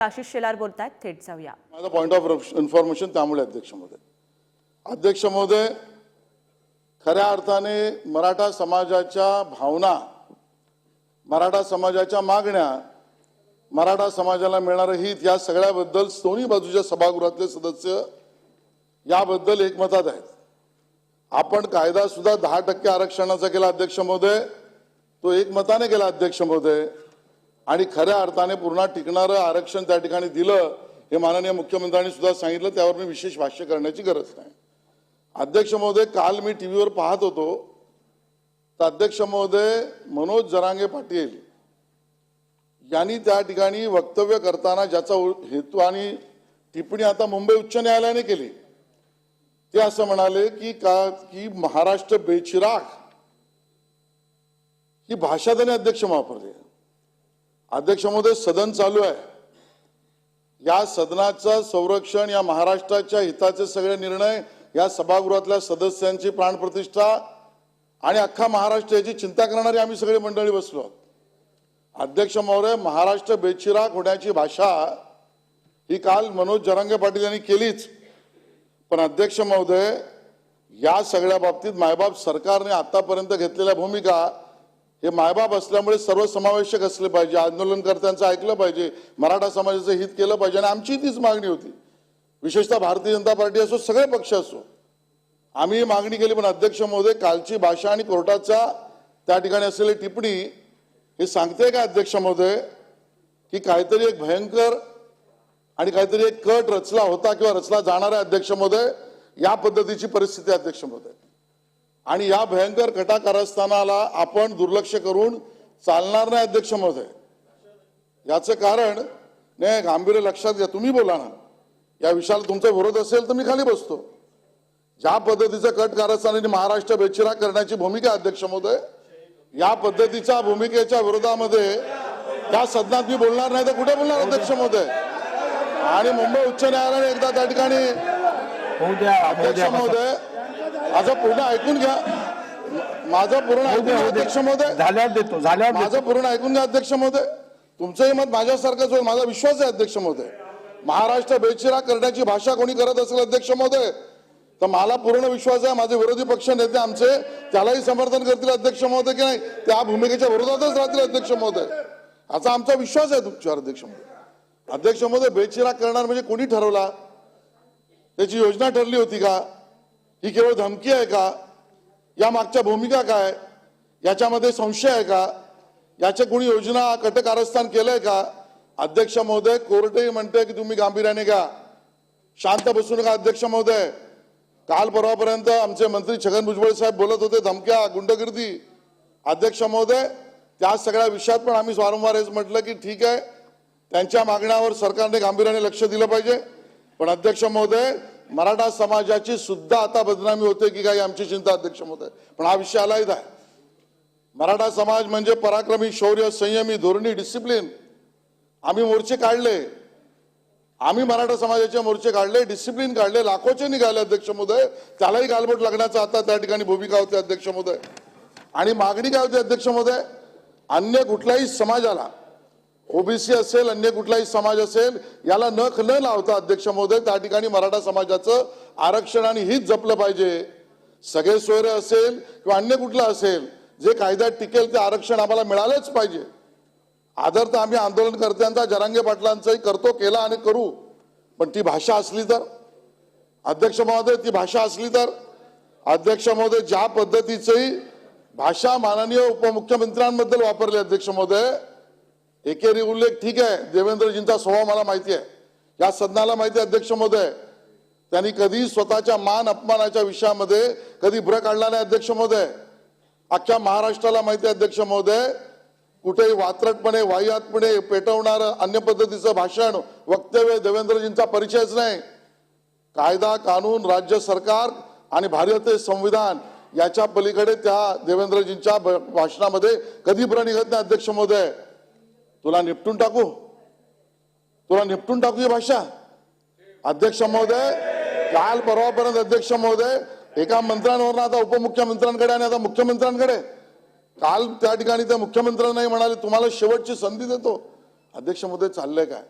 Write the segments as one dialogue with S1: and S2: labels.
S1: आशिष शेलार बोलतायत, थेट जाऊया.
S2: माझा पॉइंट ऑफ इन्फॉर्मेशन त्यामुळे अध्यक्ष महोदय खऱ्या अर्थाने मराठा समाजाच्या भावना, मराठा समाजाच्या मागण्या, मराठा समाजाला मिळणारे हित या सगळ्याबद्दल दोन्ही बाजूच्या सभागृहातले सदस्य याबद्दल एकमतात आहेत. आपण कायदा सुद्धा 10% आरक्षणाचा केला अध्यक्ष महोदय, तो एकमताने केला अध्यक्ष महोदय, आणि खऱ्या अर्थाने पूर्ण टिकणारं आरक्षण त्या ठिकाणी दिलं हे माननीय मुख्यमंत्र्यांनी सुद्धा सांगितलं. त्यावर मी विशेष भाष्य करण्याची गरज नाही. अध्यक्ष महोदय, काल मी टीव्हीवर पाहत होतो तर अध्यक्ष महोदय मनोज जरांगे पाटील यांनी त्या ठिकाणी वक्तव्य करताना ज्याचा हेतू आणि टिप्पणी आता मुंबई उच्च न्यायालयाने केली, ते असं म्हणाले की महाराष्ट्र बेचिराग ही भाषा त्यांनी अध्यक्ष वापरली. अध्यक्ष महोदय, सदन चालू आहे. या सदनाचं संरक्षण, या महाराष्ट्राच्या हिताचे सगळे निर्णय या सभागृहातल्या सदस्यांची प्राणप्रतिष्ठा आणि अख्खा महाराष्ट्र याची चिंता करणारी आम्ही सगळे मंडळी बसलो आहोत. अध्यक्ष महोदय, महाराष्ट्र बेचिराग होण्याची भाषा ही काल मनोज जरांगे पाटील यांनी केलीच. पण अध्यक्ष महोदय, या सगळ्या बाबतीत मायबाप सरकारने आतापर्यंत घेतलेल्या भूमिका हे मायबाप असल्यामुळे सर्वसमावेशक असले पाहिजे, आंदोलनकर्त्यांचं ऐकलं पाहिजे, मराठा समाजाचं हित केलं पाहिजे. आणि आमची तीच मागणी होती, विशेषतः भारतीय जनता पार्टी असो, सगळे पक्ष असो, आम्ही मागणी केली. पण अध्यक्ष महोदय, कालची भाषा आणि कोर्टाचा त्या ठिकाणी असलेली टिप्पणी हे सांगते का अध्यक्ष महोदय की काहीतरी एक भयंकर आणि काहीतरी एक कट रचला होता किंवा रचला जाणार आहे अध्यक्ष महोदय, या पद्धतीची परिस्थिती अध्यक्ष महोदय. आणि या भयंकर कटा कारस्थानाला आपण दुर्लक्ष करून चालणार नाही अध्यक्ष महोदय. याचं कारण नाही, गांभीर्य लक्षात घ्या. तुम्ही बोला ना, या विषयाला तुमचा विरोध असेल तर मी खाली बसतो. ज्या पद्धतीचं कट कारस्थानाने महाराष्ट्र बेचिराग करण्याची भूमिका अध्यक्ष महोदय, या पद्धतीच्या भूमिकेच्या विरोधामध्ये त्या सदनात मी बोलणार नाही तर कुठे बोलणार अध्यक्ष महोदय. आणि मुंबई उच्च न्यायालयाने एकदा त्या ठिकाणी अध्यक्ष महोदय, माझं पूर्ण ऐकून घ्या, माझं पूर्ण ऐकून घ्या अध्यक्ष महोदय, माझं पूर्ण ऐकून घ्या अध्यक्ष महोदय. तुमचंही मत माझ्यासारखंच होईल, माझा विश्वास आहे अध्यक्ष महोदय. महाराष्ट्र बेचिराग करण्याची भाषा कोणी करत असेल अध्यक्ष महोदय तर मला पूर्ण विश्वास आहे माझे विरोधी पक्ष नेते आमचे त्यालाही समर्थन करतील अध्यक्ष महोदय, की नाही त्या भूमिकेच्या विरोधातच राहतील अध्यक्ष महोदय. याचा आमचा विश्वास आहे तुमच्यावर अध्यक्ष महोदय. अध्यक्ष महोदय, बेचिराग करणार म्हणजे कोणी ठरवला? त्याची योजना ठरली होती का? ही केवळ धमकी आहे का? या मागच्या भूमिका काय? याच्यामध्ये संशय आहे का? याचे कोणी योजना कट कारस्थान केलंय का? अध्यक्ष महोदय, कोर्टही म्हणते की तुम्ही गांभीर्याने घ्या, शांत बसू नका अध्यक्ष महोदय. काल परवापर्यंत आमचे मंत्री छगन भुजबळ साहेब बोलत होते धमक्या, गुंडगिर्दी. अध्यक्ष महोदय, त्या सगळ्या विषयात पण आम्ही वारंवार हेच म्हटलं की ठीक आहे, त्यांच्या मागण्यावर सरकारने गांभीर्याने लक्ष दिलं पाहिजे. पण अध्यक्ष महोदय, मराठा समाजाची सुद्धा आता बदनामी होते की काही आमची चिंता अध्यक्ष महोदय. पण हा विषय आलाच आहे. मराठा समाज म्हणजे पराक्रमी, शौर्य, संयमी, धोरणी, डिसिप्लिन. आम्ही मोर्चे काढले, आम्ही मराठा समाजाचे मोर्चे काढले, डिसिप्लिन काढले, लाखोचे निघाले अध्यक्ष महोदय. त्यालाही गालबोट लागण्याचा आता त्या ठिकाणी भूमिका होती अध्यक्ष महोदय. आणि मागणी काय होती अध्यक्ष महोदय? अन्य कुठल्याही समाजाला, ओबीसी असेल, अन्य कुठलाही समाज असेल, याला नख न लावता अध्यक्ष महोदय त्या ठिकाणी मराठा समाजाचं आरक्षण आणि हित जपलं पाहिजे. सगळे सोयरे असेल किंवा अन्य कुठलं असेल, जे कायद्यात टिकेल ते आरक्षण आम्हाला मिळालंच पाहिजे. आदर तर आम्ही आंदोलनकर्त्यांचा, जरांगे पाटलांचाही करतो, केला आणि करू. पण ती भाषा असली तर अध्यक्ष महोदय, ती भाषा असली तर अध्यक्ष महोदय, ज्या पद्धतीची भाषा माननीय उपमुख्यमंत्र्यांबद्दल वापरली अध्यक्ष महोदय, एकेरी उल्लेख ठीक आहे, देवेंद्रजींचा स्वभाव मला माहिती आहे, या सदनाला माहिती आहे अध्यक्ष महोदय. त्यांनी कधी स्वतःच्या मान अपमानाच्या विषयामध्ये कधी ब्र काढला नाही अध्यक्ष महोदय. अख्ख्या महाराष्ट्राला माहिती आहे अध्यक्ष महोदय, कुठेही वात्रटपणे, वाह्यातपणे पेटवणार अन्य पद्धतीचं भाषण, वक्तव्य देवेंद्रजींचा परिचयच नाही. कायदा, कानून, राज्य सरकार आणि भारतीय संविधान याच्या पलीकडे त्या देवेंद्रजींच्या भाषणामध्ये कधी ब्र निघत नाही अध्यक्ष महोदय. तुला निपटून टाकू, तुला निपटून टाकू ही भाषा अध्यक्ष महोदय. काल परवापर्यंत अध्यक्ष महोदय एका मंत्र्यांवर आता उपमुख्यमंत्र्यांकडे आणि आता मुख्यमंत्र्यांकडे काल त्या ठिकाणी त्या मुख्यमंत्र्यांनाही म्हणाले तुम्हाला शेवटची संधी देतो. अध्यक्ष महोदय, चाललंय काय?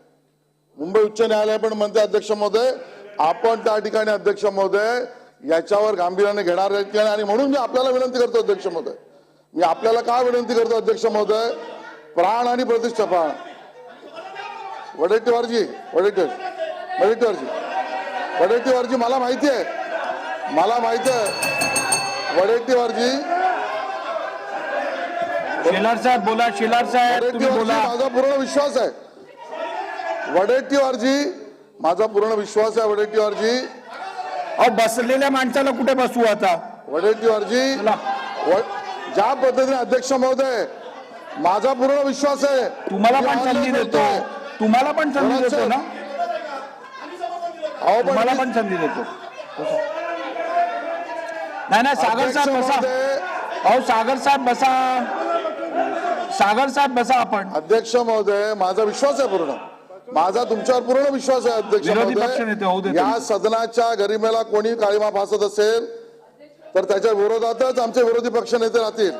S2: मुंबई उच्च न्यायालय पण म्हणते अध्यक्ष महोदय आपण त्या ठिकाणी अध्यक्ष महोदय याच्यावर गांभीर्याने घेणार आहेत की नाही, आणि म्हणून मी आपल्याला विनंती करतो अध्यक्ष महोदय, मी आपल्याला काय विनंती करतो अध्यक्ष महोदय, प्राण आणि प्रतिष्ठा प्राण वडेट्टीवारजी मला माहिती आहे वडेट्टीवारजी
S3: शेलार साहेब बोला, शेलार साहेब तुम्ही बोला.
S2: माझा पूर्ण विश्वास आहे वडेट्टीवारजी, माझा पूर्ण विश्वास आहे वडेट्टीवारजी.
S3: अहो बसलेल्या माणसाला कुठे बसवू आता?
S2: वडेट्टीवारजी ज्या पद्धतीने अध्यक्ष महोदय माझा पूर्ण विश्वास आहे,
S3: तुम्हाला पण संधी देतो, तुम्हाला पण संधी देतो ना, तुम्हाला पण संधी देतो. नाही सागर साहेब बसा. अहो सागर साहेब बसा आपण.
S2: अध्यक्ष महोदय माझा विश्वास आहे पूर्ण, माझा तुमच्यावर पूर्ण विश्वास आहे अध्यक्ष महोदय. या सदनाच्या गरिमेला कोणी काळीमा फासत असेल तर त्याच्या विरोधातच आमचे विरोधी पक्ष नेते राहतील.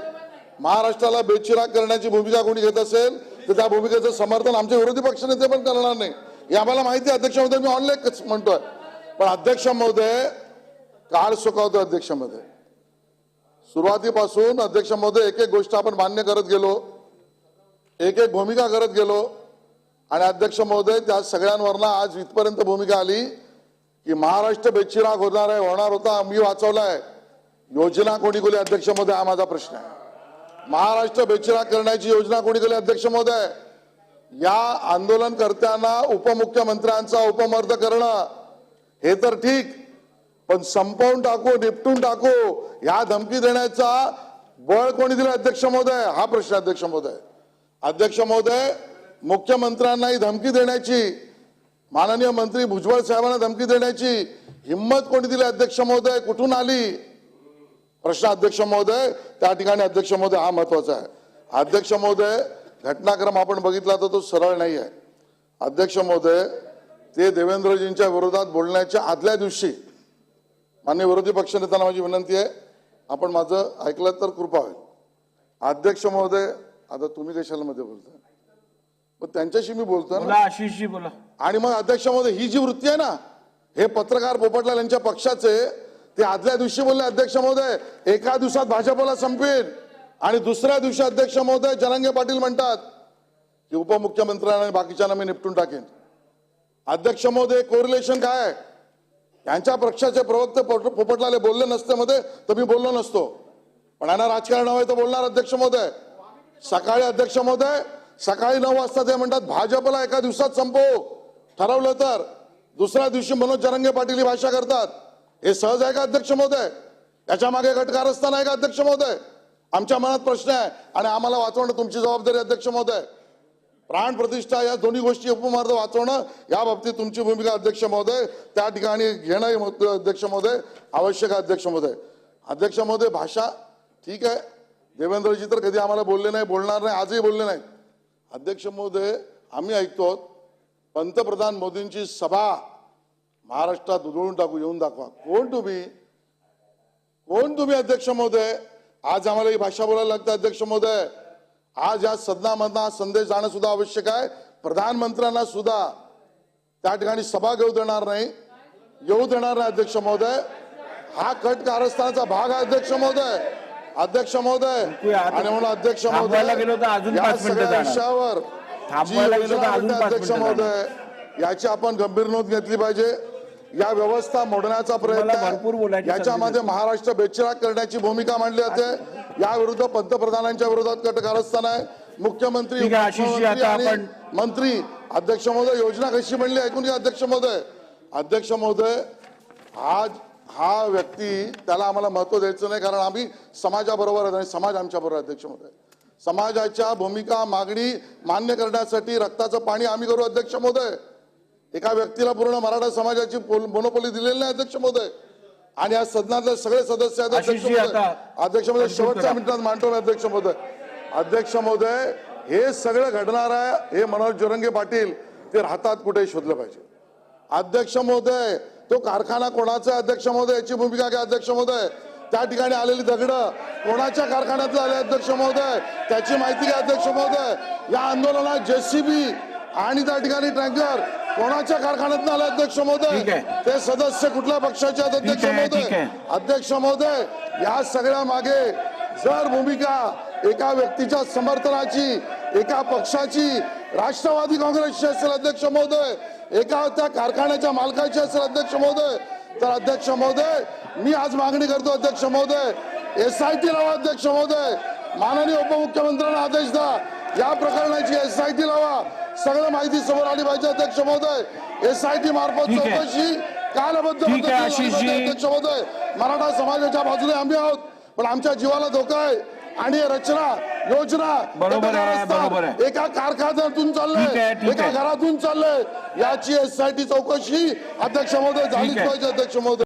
S2: महाराष्ट्राला बेचिराग करण्याची भूमिका कोणी घेत असेल तर त्या भूमिकेचं समर्थन आमचे विरोधी पक्ष नेते पण करणार नाही, हे आम्हाला माहिती आहे अध्यक्ष महोदय. मी ऑनलाईन म्हणतोय, पण अध्यक्ष महोदय काळ सुकावतो अध्यक्ष महोदय. सुरुवातीपासून अध्यक्ष महोदय एक एक गोष्ट आपण मान्य करत गेलो, एक एक भूमिका करत गेलो, आणि अध्यक्ष महोदय त्या सगळ्यांवरनं आज इथपर्यंत भूमिका आली की महाराष्ट्र बेचिराग होणार होता, मी वाचवलाय. योजना कोणी केली अध्यक्ष महोदय, हा माझा प्रश्न आहे. महाराष्ट्र बेचिराग करण्याची योजना कोणी केली अध्यक्ष महोदय? या आंदोलनकर्त्यांना उपमुख्यमंत्र्यांचा उपमर्द करणं हे तर ठीक, पण संपवून टाकू, निपटून टाकू या धमकी देण्याचा बळ कोणी दिलं अध्यक्ष महोदय, हा प्रश्न अध्यक्ष महोदय. अध्यक्ष महोदय मुख्यमंत्र्यांनाही धमकी देण्याची, माननीय मंत्री भुजबळ साहेबांना धमकी देण्याची हिम्मत कोणी दिली अध्यक्ष महोदय, कुठून आली प्रश्न अध्यक्ष महोदय. त्या ठिकाणी अध्यक्ष महोदय हा महत्वाचा आहे. अध्यक्ष महोदय घटनाक्रम आपण बघितला तर तो सरळ नाही आहे अध्यक्ष महोदय. ते देवेंद्रजींच्या विरोधात बोलण्याच्या आदल्या दिवशी, माननीय विरोधी पक्षनेत्यांना माझी विनंती आहे, आपण माझं ऐकलं तर कृपा होईल. अध्यक्ष महोदय आता तुम्ही कशाला मध्ये बोलताय, पण त्यांच्याशी मी बोलतोय ना,
S3: आशिषजी बोला.
S2: आणि मग अध्यक्ष महोदय ही जी वृत्ती आहे ना, हे पत्रकार पोपटलाल यांच्या पक्षाचे, ते आदल्या दिवशी बोलले अध्यक्ष महोदय एका दिवसात भाजपला संपवेल, आणि दुसऱ्या दिवशी अध्यक्ष महोदय जरांगे पाटील म्हणतात की उपमुख्यमंत्र्यांना आणि बाकीच्यांना मी निपटून टाकेन. अध्यक्ष महोदय कोरिलेशन काय आहे? यांच्या पक्षाचे प्रवक्ते पोपटलाल बोलले नसते मध्ये तर मी बोललो नसतो, पण यांना राजकारण हवंय तर बोलणार अध्यक्ष महोदय. सकाळी अध्यक्ष महोदय सकाळी 9 वाजता ते म्हणतात भाजपला एका दिवसात संपवू ठरवलं तर, दुसऱ्या दिवशी मनोज जरांगे पाटील ही भाषा करतात. हे सहज आहे का अध्यक्ष महोदय? याच्या मागे घटकारस्थान आहे का अध्यक्ष महोदय? आमच्या मनात प्रश्न आहे, आणि आम्हाला वाचवणं तुमची जबाबदारी अध्यक्ष महोदय. प्राण प्रतिष्ठा या दोन्ही गोष्टी उपमार्ग वाचवणं या बाबतीत तुमची भूमिका अध्यक्ष महोदय त्या ठिकाणी घेणं अध्यक्ष महोदय आवश्यक आहे अध्यक्ष महोदय. अध्यक्ष महोदय भाषा ठीक आहे, देवेंद्रजी तर कधी आम्हाला बोलले नाही, बोलणार नाही, आजही बोलले नाही. अध्यक्ष महोदय आम्ही ऐकतो पंतप्रधान मोदींची सभा महाराष्ट्रात उधळून टाकू, येऊन दाखवा. कोण तुम्ही अध्यक्ष महोदय? आज आम्हाला ही भाषा बोलायला लागतं अध्यक्ष महोदय. आज या सदनामधला संदेश जाणं सुद्धा आवश्यक आहे. प्रधानमंत्र्यांना सुद्धा त्या ठिकाणी सभा येऊ देणार नाही अध्यक्ष महोदय. हा कट कारस्थानाचा भाग आहे अध्यक्ष महोदय. अध्यक्ष महोदय आणि म्हणून अध्यक्ष महोदय या सगळ्या विषयावर अध्यक्ष महोदय याची आपण गंभीर नोंद घेतली पाहिजे. या व्यवस्था मोडण्याचा प्रयत्न आहे, याच्यामध्ये महाराष्ट्र बेचिराग करण्याची भूमिका मांडली जाते. या विरुद्ध पंतप्रधानांच्या विरोधात कटकारस्थान आहे. मुख्यमंत्री आणि मंत्री अध्यक्ष महोदय योजना कशी बनली ऐकून घ्या अध्यक्ष महोदय. अध्यक्ष महोदय आज हा व्यक्ती त्याला आम्हाला महत्व द्यायचं नाही, कारण आम्ही समाजाबरोबर आहे आणि समाज आमच्या बरोबर आहे अध्यक्ष महोदय. समाजाच्या भूमिका मागणी मान्य करण्यासाठी रक्ताचं पाणी आम्ही करू अध्यक्ष महोदय. एका व्यक्तीला पूर्ण मराठा समाजाची मोनोपोली दिलेली नाही अध्यक्ष महोदय. आणि या सदनातले सगळे सदस्य आहेत अध्यक्ष महोदय. शेवटच्या मिनिटात मांडतो अध्यक्ष महोदय. अध्यक्ष महोदय हे सगळं घडणार आहे, हे मनोज जरांगे पाटील ते राहतात कुठे शोधलं पाहिजे अध्यक्ष महोदय. तो कारखाना कोणाचा अध्यक्ष महोदय याची भूमिका घ्या अध्यक्ष महोदय. त्या ठिकाणी आलेली दगड कोणाच्या कारखान्यातले आले अध्यक्ष महोदय त्याची माहिती घ्या अध्यक्ष महोदय. या आंदोलनात JCB आणि त्या ठिकाणी टँकर कोणाच्या कारखान्यात आले अध्यक्ष महोदय?
S3: ठीक आहे.
S2: ते सदस्य कुठल्या पक्षाचे आहेत अध्यक्ष
S3: ठीक आहे, ठीक
S2: महोदय?
S3: आहे.
S2: अध्यक्ष महोदय, या सगळ्या मागे जर भूमिका एका व्यक्तीच्या समर्थनाची, एका पक्षाची, राष्ट्रवादी काँग्रेसची असेल अध्यक्ष महोदय, एका त्या कारखान्याच्या मालकाची असेल अध्यक्ष महोदय, तर अध्यक्ष महोदय मी आज मागणी करतो अध्यक्ष महोदय, SIT लावा अध्यक्ष महोदय. माननीय उपमुख्यमंत्र्यांना आदेश द्या, या प्रकरणाची SIT लावा. सगळं माहिती समोर आली पाहिजे अध्यक्ष महोदय. SIT मार्फत
S3: ठीक आहे.
S2: चौकशी कालबद्ध
S3: ठीक आहे,
S2: पद्धतीने झाली
S3: आशिषजी.
S2: पाहिजे अध्यक्ष महोदय. मराठा समाजाच्या बाजूने आम्ही आहोत, पण आमच्या जीवाला धोका आहे आणि हे रचना योजना
S3: बरोबर आहे, बरोबर आहे.
S2: एका कारखान्यातून
S3: ठीक आहे,
S2: चाललंय,
S3: ठीक
S2: एका
S3: आहे.
S2: घरातून चाललंय. याची SIT चौकशी अध्यक्ष महोदय झालीच
S3: आहे.
S2: पाहिजे अध्यक्ष महोदय.